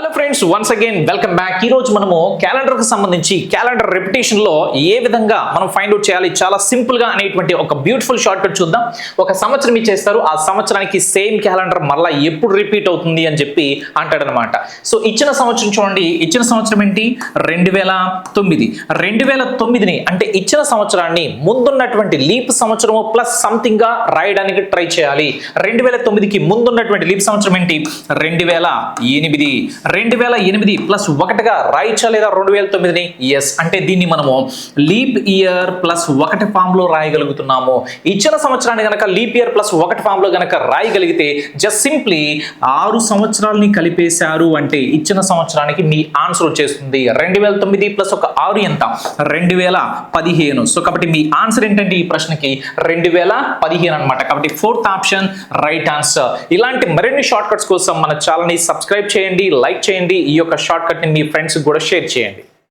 Hello friends, once again welcome back. ఈ రోజు మనము క్యాలెండర్ కి సంబంధించి క్యాలెండర్ రిపిటేషన్ లో ఏ విధంగా మనం ఫైండ్ అవుట్ చేయాలి చాలా సింపుల్ గా అనేటువంటి ఒక బ్యూటిఫుల్ షార్ట్ కట్ చూద్దాం. ఒక సంవత్సరం ఇచ్చేస్తారు, ఆ సంవత్సరానికి సేమ్ క్యాలెండర్ మళ్ళీ ఎప్పుడు రిపీట్ అవుతుంది అని చెప్పి అంటాడనమాట. సో ఇచ్చిన సంవత్సరం చూడండి, ఇచ్చిన సంవత్సరం ఏంటి 2009. 2009ని అంటే ఇచ్చిన సంవత్సరాన్ని ముందున్నటువంటి లీప్ సంవత్సరము ప్లస్ సంథింగ్ గా రాయడానికి ట్రై చేయాలి. 2009కి ముందున్నటువంటి లీప్ సంవత్సరం ఏంటి 2008. 2008 ప్లస్ 1గా రాయచ్చా లేదా 2009ని? ఎస్, అంటే దీన్ని మనము లీప్ ఇయర్ ప్లస్ 1 ఫామ్ లో రాయగలుగుతున్నాము. ఇచ్చిన సంవత్సరాన్ని గనక లీప్ ఇయర్ ప్లస్ 1 ఫామ్ లో గనక రాయగలిగితే జస్ట్ సింప్లీ 6 సంవత్సరాలని కలిపేశారు అంటే ఇచ్చిన సంవత్సరానికి మీ ఆన్సర్ వచ్చేస్తుంది. 2009 ప్లస్ ఒక 6 ఎంత? 2015. సో కాబట్టి మీ ఆన్సర్ ఏంటంటే ఈ ప్రశ్నకి 2015 అనమాట. కాబట్టి 4th ఆప్షన్ రైట్ ఆన్సర్. ఇలాంటి మరిన్ని షార్ట్ కట్స్ కోసం మన ఛానల్ ని సబ్స్క్రైబ్ చేయండి, లైక్ చేయండి, ఈ యొక్క షార్ట్ కట్ ని మీ ఫ్రెండ్స్ కూడా షేర్ చేయండి.